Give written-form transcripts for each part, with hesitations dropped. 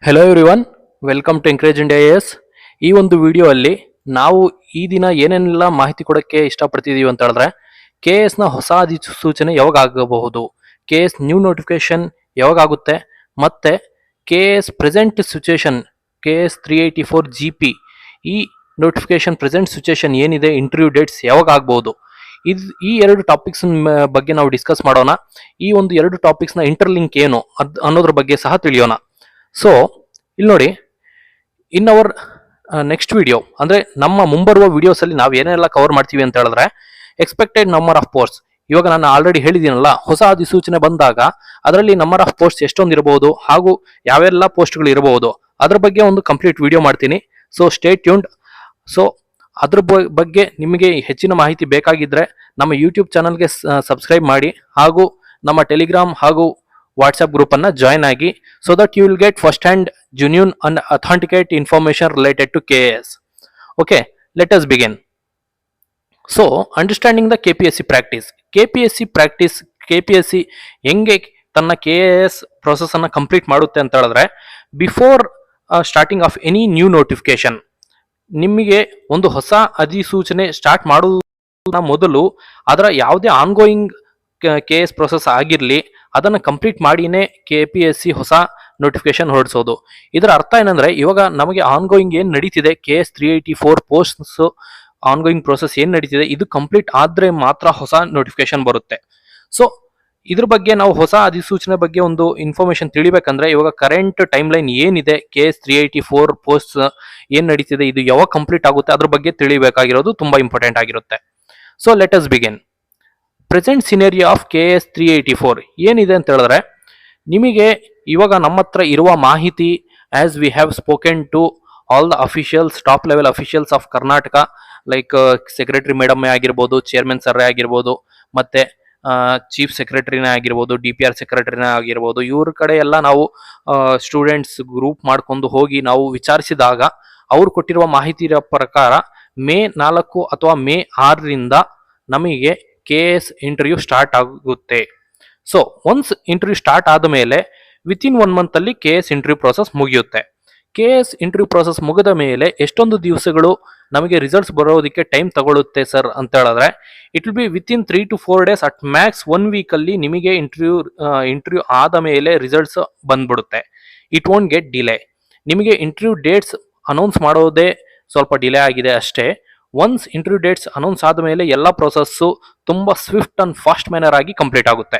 Hello everyone, welcome to encourage India S. ಈ ಒಂದು video ಅಲ್ಲಿ ನಾವು ಈ ದಿನ ಏನೇನೆಲ್ಲ ಮಾಹಿತಿ ಕೊಡಕ್ಕೆ ಇಷ್ಟಪಡ್ತಿದೀವಿ ಅಂತ ಹೇಳಿದ್ರೆ, ಕೆ ಎಸ್ ನ ಹೊಸ ಅಧಿಸೂಚನೆ ಯಾವಾಗ ಆಗಬಹುದು, ಕೆ ಎಸ್ ನ್ಯೂ ನೋಟಿಫಿಕೇಶನ್ ಯಾವಾಗ ಆಗುತ್ತೆ, ಮತ್ತೆ K S present situation K S 384 GP ಈ ನೋಟಿಫಿಕೇಶನ್ ಪ್ರೆಸೆಂಟ್ ಸಿಚುಯೇಷನ್ ಏನಿದೆ, ಇಂಟರ್ವ್ಯೂ ಡೇಟ್ಸ್ ಯಾವಾಗ ಆಗಬಹುದು, ಈ ಎರಡು ಟಾಪಿಕ್ಸ್ ಬಗ್ಗೆ ನಾವು ಡಿಸ್ಕಸ್ ಮಾಡೋಣ. ಈ ಒಂದು ಎರಡು ಟಾಪಿಕ್ಸ್ ನ ಇಂಟರ್ಲಿಂಕ್ ಏನು ಅನ್ನೋದ್ರ ಬಗ್ಗೆ ಸಹ ತಿಳಿಯೋಣ. ಸೊ ಇಲ್ಲಿ ನೋಡಿ, ಇನ್ ಅವರ್ ನೆಕ್ಸ್ಟ್ ವಿಡಿಯೋ ಅಂದ್ರೆ ನಮ್ಮ ಮುಂಬರುವ ವಿಡಿಯೋಸ್ ಅಲ್ಲಿ ನಾವು ಏನೆಲ್ಲ ಕವರ್ ಮಾಡ್ತೀವಿ ಅಂತ ಹೇಳಿದ್ರೆ, ಎಕ್ಸ್ಪೆಕ್ಟೆಡ್ ನಂಬರ್ ಆಫ್ ಪೋಸ್ಟ್. ಇವಾಗ ನಾನು ಆಲ್ರೆಡಿ ಹೇಳಿದ್ದೀನಲ್ಲ, ಹೊಸ ಅಧಿಸೂಚನೆ ಬಂದಾಗ ಅದರಲ್ಲಿ ನಂಬರ್ ಆಫ್ ಪೋಸ್ಟ್ ಎಷ್ಟೊಂದು ಇರಬಹುದು ಹಾಗೂ ಯಾವೆಲ್ಲ ಪೋಸ್ಟ್ಗಳು ಇರಬಹುದು ಅದ್ರ ಬಗ್ಗೆ ಒಂದು ಕಂಪ್ಲೀಟ್ ವಿಡಿಯೋ ಮಾಡ್ತೀನಿ. So stay tuned. ಸೊ ಅದ್ರ ಬಗ್ಗೆ ನಿಮಗೆ ಹೆಚ್ಚಿನ ಮಾಹಿತಿ ಬೇಕಾಗಿದ್ರೆ ನಮ್ಮ ಯೂಟ್ಯೂಬ್ ಚಾನಲ್ಗೆ ಸಬ್ಸ್ಕ್ರೈಬ್ ಮಾಡಿ ಹಾಗೂ ನಮ್ಮ ಟೆಲಿಗ್ರಾಮ್ ಹಾಗೂ ವಾಟ್ಸ್ಆಪ್ ಗ್ರೂಪ್ ಅನ್ನ ಜಾಯ್ನ್ ಆಗಿ, so that you will get first hand genuine and authenticate information related to KS. Okay, let us begin. So understanding the KPSC practice. KPSC ಹೆಂಗೆ ತನ್ನ KS ಪ್ರೊಸೆಸ್ ಅನ್ನ complete ಮಾಡುತ್ತೆ ಅಂತ ಹೇಳಿದ್ರೆ, before starting of any new notification, ನಿಮಗೆ ಒಂದು ಹೊಸ ಅಧಿಸೂಚನೆ ಸ್ಟಾರ್ಟ್ ಮಾಡುವುದರ ಮೊದಲು ಅದರ ಯಾವುದೇ ಆನ್ಗೋಯಿಂಗ್ KS ಪ್ರೊಸೆಸ್ ಆಗಿರಲಿ ಅದನ್ನು ಕಂಪ್ಲೀಟ್ ಮಾಡಿನೇ KPSC ಹೊಸ ನೋಟಿಫಿಕೇಶನ್ ಹೊರಡಿಸೋದು. ಇದರ ಅರ್ಥ ಏನಂದ್ರೆ, ಇವಾಗ ನಮಗೆ ಆನ್ಗೋಯಿಂಗ್ ಏನ್ ನಡೀತಿದೆ, KS 384 ಪೋಸ್ಟ್ಸ್ ಆನ್ಗೋಯಿಂಗ್ ಪ್ರೊಸೆಸ್ ಏನ್ ನಡೀತಿದೆ, ಇದು ಕಂಪ್ಲೀಟ್ ಆದ್ರೆ ಮಾತ್ರ ಹೊಸ ನೋಟಿಫಿಕೇಶನ್ ಬರುತ್ತೆ. ಸೊ ಇದ್ರ ಬಗ್ಗೆ ನಾವು ಹೊಸ ಅಧಿಸೂಚನೆ ಬಗ್ಗೆ ಒಂದು ಇನ್ಫಾರ್ಮೇಶನ್ ತಿಳಿಬೇಕಂದ್ರೆ, ಇವಾಗ ಕರೆಂಟ್ ಟೈಮ್ ಲೈನ್ ಏನಿದೆ, KS 384 ಪೋಸ್ಟ್ ಏನ್ ನಡೀತಿದೆ, ಇದು ಯಾವಾಗ ಕಂಪ್ಲೀಟ್ ಆಗುತ್ತೆ ಅದ್ರ ಬಗ್ಗೆ ತಿಳಿಬೇಕಾಗಿರೋದು ತುಂಬಾ ಇಂಪಾರ್ಟೆಂಟ್ ಆಗಿರುತ್ತೆ. So let us begin. Present scenario of KS 384 ಏನಿದೆ ಅಂತ ಹೇಳಿದ್ರೆ, ನಿಮಗೆ ಇವಾಗ ನಮ್ಮ ಹತ್ರ ಇರುವ ಮಾಹಿತಿ, as we have spoken to all the officials, top level officials of Karnataka, like secretary madam ಆಗಿರ್ಬೋದು, ಚೇರ್ಮನ್ ಸರ್ ಆಗಿರ್ಬೋದು, ಮತ್ತೆ ಚೀಫ್ ಸೆಕ್ರೆಟರಿನೇ ಆಗಿರ್ಬೋದು, DPR ಸೆಕ್ರೆಟರಿನೇ ಆಗಿರ್ಬೋದು, ಇವ್ರ ಕಡೆ ಎಲ್ಲ ನಾವು ಸ್ಟೂಡೆಂಟ್ಸ್ ಗ್ರೂಪ್ ಮಾಡ್ಕೊಂಡು ಹೋಗಿ ನಾವು ವಿಚಾರಿಸಿದಾಗ ಅವ್ರು ಕೊಟ್ಟಿರುವ ಮಾಹಿತಿ ಪ್ರಕಾರ ಮೇ 4 ಅಥವಾ ಮೇ 6ರಿಂದ ನಮಗೆ KS ಇಂಟರ್ವ್ಯೂ ಸ್ಟಾರ್ಟ್ ಆಗುತ್ತೆ. ಸೊ ಒನ್ಸ್ ಇಂಟರ್ವ್ಯೂ ಸ್ಟಾರ್ಟ್ ಆದ ಮೇಲೆ ವಿತಿನ್ 1 ಮಂತ್ ಅಲ್ಲಿ KS ಇಂಟರ್ವ್ಯೂ ಪ್ರೊಸೆಸ್ ಮುಗಿಯುತ್ತೆ. KS ಇಂಟರ್ವ್ಯೂ ಪ್ರೊಸೆಸ್ ಮುಗಿದ ಮೇಲೆ ಎಷ್ಟೊಂದು ದಿವಸಗಳು ನಮಗೆ ರಿಸಲ್ಟ್ಸ್ ಬರೋದಕ್ಕೆ ಟೈಮ್ ತಗೊಳುತ್ತೆ ಸರ್ ಅಂತ ಹೇಳಿದ್ರೆ, it will be within 3 to 4 days, at max 1 week ಅಲ್ಲಿ ನಿಮಗೆ ಇಂಟರ್ವ್ಯೂ ಆದ ಮೇಲೆ ರಿಸಲ್ಟ್ಸ್ ಬಂದ್ಬಿಡುತ್ತೆ. It won't get delay. ನಿಮಗೆ ಇಂಟರ್ವ್ಯೂ ಡೇಟ್ಸ್ ಅನೌನ್ಸ್ ಮಾಡೋದೇ ಸ್ವಲ್ಪ ಡಿಲೇ ಆಗಿದೆ ಅಷ್ಟೇ. ಒನ್ಸ್ ಇಂಟರ್ವ್ಯೂ ಡೇಟ್ಸ್ ಅನೌನ್ಸ್ ಆದ ಮೇಲೆ ಎಲ್ಲ ಪ್ರೊಸೆಸ್ಸು ತುಂಬಾ ಸ್ವಿಫ್ಟ್ ಅಂಡ್ ಫಾಸ್ಟ್ ಮ್ಯಾನರ್ ಆಗಿ ಕಂಪ್ಲೀಟ್ ಆಗುತ್ತೆ.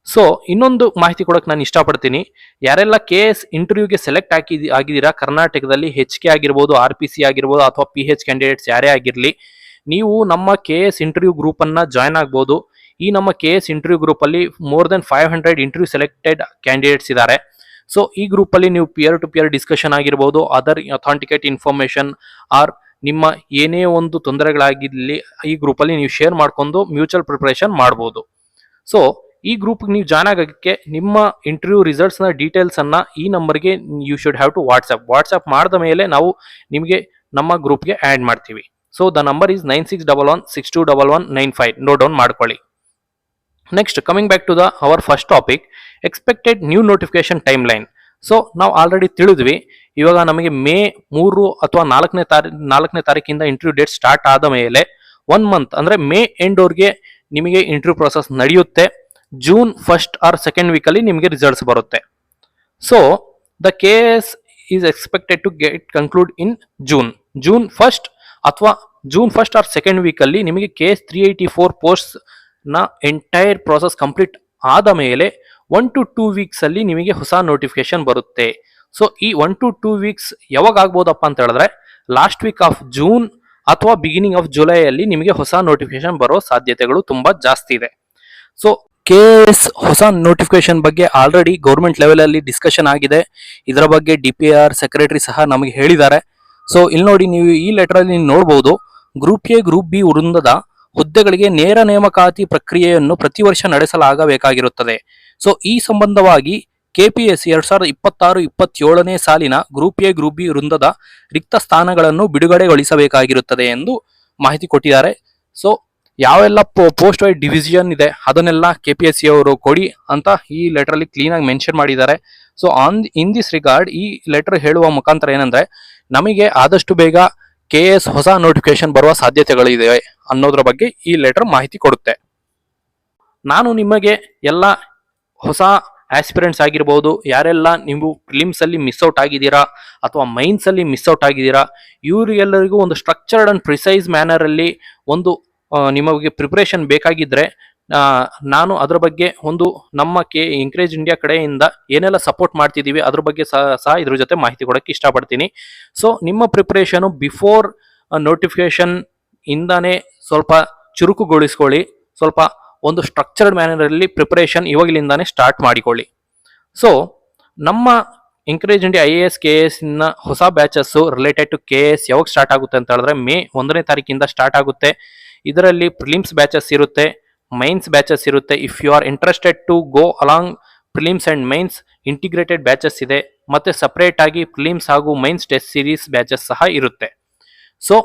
ಸೊ ಇನ್ನೊಂದು ಮಾಹಿತಿ ಕೊಡಕ್ಕೆ ನಾನು ಇಷ್ಟಪಡ್ತೀನಿ. ಯಾರೆಲ್ಲ KS ಇಂಟರ್ವ್ಯೂಗೆ ಸೆಲೆಕ್ಟ್ ಆಗಿದ್ದೀರಾ ಕರ್ನಾಟಕದಲ್ಲಿ, HK ಆಗಿರ್ಬೋದು, RPC ಆಗಿರ್ಬೋದು, ಅಥವಾ PH ಕ್ಯಾಂಡಿಡೇಟ್ಸ್ ಯಾರೇ ಆಗಿರಲಿ, ನೀವು ನಮ್ಮ KS ಇಂಟರ್ವ್ಯೂ ಗ್ರೂಪ್ ಅನ್ನ ಜಾಯ್ನ್ ಆಗ್ಬೋದು. ಈ ನಮ್ಮ KS ಇಂಟರ್ವ್ಯೂ ಗ್ರೂಪ್ ಅಲ್ಲಿ more than 500 interview selected candidates ಇದ್ದಾರೆ. ಸೊ ಈ ಗ್ರೂಪ್ ಅಲ್ಲಿ ನೀವು ಪಿಯರ್ ಟು ಪಿಯರ್ ಡಿಸ್ಕಷನ್ ಆಗಿರ್ಬೋದು, ಅದರ್ ಅಥೆಂಟಿಕೇಟ್ ಇನ್ಫಾರ್ಮೇಶನ್ ಆರ್ ನಿಮ್ಮ ಏನೇ ಒಂದು ತೊಂದರೆಗಳಾಗಿರಲಿ, ಈ ಗ್ರೂಪ್ ಅಲ್ಲಿ ನೀವು ಶೇರ್ ಮಾಡ್ಕೊಂಡು ಮ್ಯೂಚುವಲ್ ಪ್ರಿಪರೇಷನ್ ಮಾಡಬಹುದು. ಸೊ ಈ ಗ್ರೂಪ್ ನೀವು ಜಾಯ್ನ್ ಆಗೋಕ್ಕೆ ನಿಮ್ಮ ಇಂಟರ್ವ್ಯೂ ರಿಸಲ್ಟ್ಸ್ ನ ಡೀಟೇಲ್ಸ್ ಅನ್ನ ಈ ನಂಬರ್ಗೆ you should have to WhatsApp ಮಾಡಿದ ಮೇಲೆ ನಾವು ನಿಮಗೆ ನಮ್ಮ ಗ್ರೂಪ್ಗೆ ಆಡ್ ಮಾಡ್ತೀವಿ. So the number is 9611621195. Note down ಮಾಡ್ಕೊಳ್ಳಿ. Next, coming back to our first topic, expected new notification time line. So ನಾವು ಆಲ್ರೆಡಿ ತಿಳಿದ್ವಿ, ಇವಾಗ ನಮಗೆ ಮೇ 3 ಅಥವಾ 4ನೇ ತಾರೀಕಿಂದ ಇಂಟರ್ವ್ಯೂ ಡೇಟ್ ಸ್ಟಾರ್ಟ್ ಆದ ಮೇಲೆ 1 ಮಂತ್ ಅಂದ್ರೆ ಮೇ ಎಂಡ್ ಅವ್ರಿಗೆ ನಿಮಗೆ ಇಂಟರ್ವ್ಯೂ ಪ್ರೊಸೆಸ್ ನಡೆಯುತ್ತೆ. June 1st or 2nd week ಅಲ್ಲಿ ನಿಮಗೆ ರಿಸಲ್ಟ್ಸ್ ಬರುತ್ತೆ. So the KS is expected to get conclude in June 1st ಅಥವಾ June 1st or 2nd week ಅಲ್ಲಿ ನಿಮಗೆ KS 384 ಪೋಸ್ಟ್ ನ ಎಂಟೈರ್ ಪ್ರೊಸೆಸ್ ಕಂಪ್ಲೀಟ್ ಆದ ಮೇಲೆ 1 to 2 ವೀಕ್ಸ್ ಅಲ್ಲಿ ನಿಮಗೆ ಹೊಸ ನೋಟಿಫಿಕೇಶನ್ ಬರುತ್ತೆ. ಸೊ ಈ 1 to 2 ವೀಕ್ಸ್ ಯಾವಾಗ ಆಗ್ಬೋದಪ್ಪ ಅಂತ ಹೇಳಿದ್ರೆ, ಲಾಸ್ಟ್ ವೀಕ್ ಆಫ್ ಜೂನ್ ಅಥವಾ ಬಿಗಿನಿಂಗ್ ಆಫ್ ಜುಲೈ ಅಲ್ಲಿ ನಿಮಗೆ ಹೊಸ ನೋಟಿಫಿಕೇಶನ್ ಬರೋ ಸಾಧ್ಯತೆಗಳು ತುಂಬಾ ಜಾಸ್ತಿ ಇದೆ. ಸೊ KS ಹೊಸ ನೋಟಿಫಿಕೇಶನ್ ಬಗ್ಗೆ ಆಲ್ರೆಡಿ ಗೌರ್ಮೆಂಟ್ ಲೆವೆಲ್ ಅಲ್ಲಿ ಡಿಸ್ಕಷನ್ ಆಗಿದೆ. ಇದರ ಬಗ್ಗೆ DPR ಸೆಕ್ರೆಟರಿ ಸಹ ನಮಗೆ ಹೇಳಿದ್ದಾರೆ. ಸೊ ಇಲ್ಲಿ ನೋಡಿ, ನೀವು ಈ ಲೆಟರ್ ಅಲ್ಲಿ ನೋಡಬಹುದು, ಗ್ರೂಪ್ A ಗ್ರೂಪ್ B ವೃಂದದ ಹುದ್ದೆಗಳಿಗೆ ನೇರ ನೇಮಕಾತಿ ಪ್ರಕ್ರಿಯೆಯನ್ನು ಪ್ರತಿ ವರ್ಷ ನಡೆಸಲಾಗಬೇಕಾಗಿರುತ್ತದೆ. ಸೊ ಈ ಸಂಬಂಧವಾಗಿ KPSC 2026-27ನೇ ಸಾಲಿನ ಗ್ರೂಪ್ A ಗ್ರೂಪ್ B ವೃಂದದ ರಿಕ್ತ ಸ್ಥಾನಗಳನ್ನು ಬಿಡುಗಡೆಗೊಳಿಸಬೇಕಾಗಿರುತ್ತದೆ ಎಂದು ಮಾಹಿತಿ ಕೊಟ್ಟಿದ್ದಾರೆ. ಸೊ ಯಾವೆಲ್ಲ ಪೋಸ್ಟ್ ವೈಡ್ ಡಿವಿಷನ್ ಇದೆ ಅದನ್ನೆಲ್ಲ KPSC ಅವರು ಕೊಡಿ ಅಂತ ಈ ಲೆಟರ್ ಅಲ್ಲಿ ಕ್ಲೀನ್ ಆಗಿ ಮೆನ್ಷನ್ ಮಾಡಿದ್ದಾರೆ. ಸೊ ಇನ್ ದಿಸ್ ರಿಗಾರ್ಡ್ ಈ ಲೆಟರ್ ಹೇಳುವ ಮುಖಾಂತರ ಏನಂದ್ರೆ ನಮಗೆ ಆದಷ್ಟು ಬೇಗ KS ಹೊಸ ನೋಟಿಫಿಕೇಶನ್ ಬರುವ ಸಾಧ್ಯತೆಗಳಿದೆ ಅನ್ನೋದ್ರ ಬಗ್ಗೆ ಈ ಲೆಟರ್ ಮಾಹಿತಿ ಕೊಡುತ್ತೆ. ನಾನು ನಿಮಗೆ ಎಲ್ಲ ಹೊಸ ಆಸ್ಪಿರೆಂಟ್ಸ್ ಆಗಿರ್ಬೋದು, ಯಾರೆಲ್ಲ ನೀವು ಪ್ರಿಲಿಮ್ಸ್ ಅಲ್ಲಿ ಮಿಸ್ ಔಟ್ ಆಗಿದ್ದೀರಾ ಅಥವಾ ಮೈನ್ಸ್ ಅಲ್ಲಿ ಮಿಸ್ ಔಟ್ ಆಗಿದ್ದೀರಾ, ಇವರಿಗೆಲ್ಲರಿಗೂ ಒಂದು ಸ್ಟ್ರಕ್ಚರ್ಡ್ ಅಂಡ್ ಪ್ರಿಸೈಸ್ ಮ್ಯಾನರ್ ಅಲ್ಲಿ ಒಂದು ನಿಮಗೆ ಪ್ರಿಪರೇಷನ್ ಬೇಕಾಗಿದ್ರೆ ನಾನು ಅದರ ಬಗ್ಗೆ ಒಂದು ನಮ್ಮ ಎಂಕರೇಜ್ ಇಂಡಿಯಾ ಕಡೆಯಿಂದ ಏನೆಲ್ಲ ಸಪೋರ್ಟ್ ಮಾಡ್ತಿದ್ದೀವಿ ಅದ್ರ ಬಗ್ಗೆ ಸಹ ಇದ್ರ ಜೊತೆ ಮಾಹಿತಿ ಕೊಡೋಕ್ಕೆ ಇಷ್ಟಪಡ್ತೀನಿ. ಸೊ ನಿಮ್ಮ ಪ್ರಿಪರೇಷನು ಬಿಫೋರ್ ನೋಟಿಫಿಕೇಶನ್ ಇಂದಾನೆ ಸ್ವಲ್ಪ ಚುರುಕುಗೊಳಿಸ್ಕೊಳ್ಳಿ, ಸ್ವಲ್ಪ ಒಂದು ಸ್ಟ್ರಕ್ಚರ್ಡ್ ಮ್ಯಾನರಲ್ಲಿ ಪ್ರಿಪರೇಷನ್ ಇವಾಗಲಿಂದಾನೇ ಸ್ಟಾರ್ಟ್ ಮಾಡಿಕೊಳ್ಳಿ. ಸೊ ನಮ್ಮ ಎಂಕರೇಜ್ ಇಂಡಿಯಾ IAS KS ಇನ್ನ ಹೊಸ ಬ್ಯಾಚಸ್ ರಿಲೇಟೆಡ್ ಟು KS ಯಾವಾಗ ಸ್ಟಾರ್ಟ್ ಆಗುತ್ತೆ ಅಂತ ಹೇಳಿದ್ರೆ ಮೇ 1ನೇ ತಾರೀಕಿಂದ ಸ್ಟಾರ್ಟ್ ಆಗುತ್ತೆ. ಇದರಲ್ಲಿ ಪ್ರಿಲಿಮ್ಸ್ ಬ್ಯಾಚಸ್ ಇರುತ್ತೆ, ಮೈನ್ಸ್ ಬ್ಯಾಚಸ್ ಇರುತ್ತೆ. If you are interested to go along prelims and mains integrated batches ಇದೆ, ಮತ್ತೆ ಸಪರೇಟ್ ಆಗಿ ಪ್ರಿಲಿಮ್ಸ್ ಹಾಗೂ ಮೈನ್ಸ್ ಟೆಸ್ಟ್ ಸೀರೀಸ್ ಬ್ಯಾಚಸ್ ಸಹ ಇರುತ್ತೆ. ಸೊ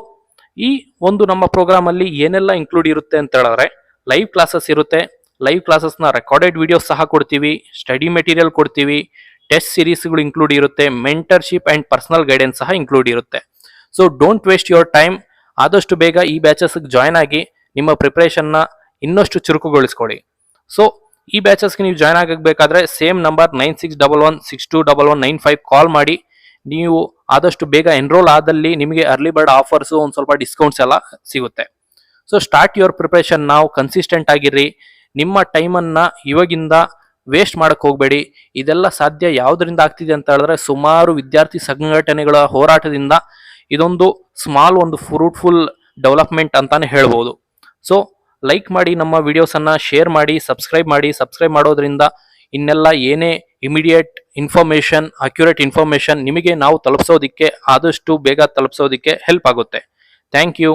ಈ ಒಂದು ನಮ್ಮ ಪ್ರೋಗ್ರಾಮ್ ಅಲ್ಲಿ ಏನೆಲ್ಲ ಇನ್ಕ್ಲೂಡ್ ಇರುತ್ತೆ ಅಂತ ಹೇಳಿದ್ರೆ ಲೈವ್ ಕ್ಲಾಸಸ್ ಇರುತ್ತೆ, ಲೈವ್ ಕ್ಲಾಸಸ್ನ ರೆಕಾರ್ಡೆಡ್ ವಿಡಿಯೋಸ್ ಸಹ ಕೊಡ್ತೀವಿ, ಸ್ಟಡಿ ಮೆಟೀರಿಯಲ್ ಕೊಡ್ತೀವಿ, ಟೆಸ್ಟ್ ಸೀರೀಸ್ಗಳು ಇನ್ಕ್ಲೂಡ್ ಇರುತ್ತೆ, ಮೆಂಟರ್ಶಿಪ್ ಅಂಡ್ ಪರ್ಸನಲ್ ಗೈಡೆನ್ಸ್ ಸಹ ಇನ್ಕ್ಲೂಡ್ ಇರುತ್ತೆ. So don't waste your time, ಆದಷ್ಟು ಬೇಗ ಈ ಬ್ಯಾಚಸ್ಗೆ ಜಾಯ್ನ್ ಆಗಿ ನಿಮ್ಮ ಪ್ರಿಪರೇಷನ್ನ ಇನ್ನಷ್ಟು ಚುರುಕುಗೊಳಿಸ್ಕೊಳ್ಳಿ. ಸೊ ಈ ಬ್ಯಾಚಸ್ಗೆ ನೀವು ಜಾಯ್ನ್ ಆಗಬೇಕಾದ್ರೆ ಸೇಮ್ ನಂಬರ್ 9611621195 ಕಾಲ್ ಮಾಡಿ ನೀವು ಆದಷ್ಟು ಬೇಗ ಎನ್ರೋಲ್ ಆದಲ್ಲಿ ನಿಮಗೆ ಅರ್ಲಿ ಬರ್ಡ್ ಆಫರ್ಸ್ ಒಂದು ಸ್ವಲ್ಪ ಡಿಸ್ಕೌಂಟ್ಸ್ ಎಲ್ಲ ಸಿಗುತ್ತೆ. ಸೊ ಸ್ಟಾರ್ಟ್ ಯುವರ್ ಪ್ರಿಪರೇಷನ್ ನಾವು ಕನ್ಸಿಸ್ಟೆಂಟ್ ಆಗಿರ್ರಿ, ನಿಮ್ಮ ಟೈಮನ್ನು ಇವಾಗಿಂದ ವೇಸ್ಟ್ ಮಾಡಕ್ಕೆ ಹೋಗಬೇಡಿ. ಇದೆಲ್ಲ ಸಾಧ್ಯ ಯಾವುದರಿಂದ ಆಗ್ತಿದೆ ಅಂತ ಹೇಳಿದ್ರೆ ಸುಮಾರು ವಿದ್ಯಾರ್ಥಿ ಸಂಘಟನೆಗಳ ಹೋರಾಟದಿಂದ ಇದೊಂದು ಸ್ಮಾಲ್ ಒಂದು ಫ್ರೂಟ್ಫುಲ್ ಡೆವಲಪ್ಮೆಂಟ್ ಅಂತಾನೆ ಹೇಳ್ಬೋದು. ಸೊ ಲೈಕ್ ಮಾಡಿ, ನಮ್ಮ ವಿಡಿಯೋಸನ್ನು ಶೇರ್ ಮಾಡಿ, ಸಬ್ಸ್ಕ್ರೈಬ್ ಮಾಡೋದ್ರಿಂದ ಇನ್ನೆಲ್ಲ ಏನೇ ಇಮಿಡಿಯೇಟ್ ಇನ್ಫಾರ್ಮೇಷನ್, ಅಕ್ಯುರೇಟ್ ಇನ್ಫಾರ್ಮೇಷನ್ ನಿಮಗೆ ನಾವು ತಲುಪಿಸೋದಕ್ಕೆ ಆದಷ್ಟು ಬೇಗ ತಲುಪಿಸೋದಕ್ಕೆ ಹೆಲ್ಪ್ ಆಗುತ್ತೆ. Thank you.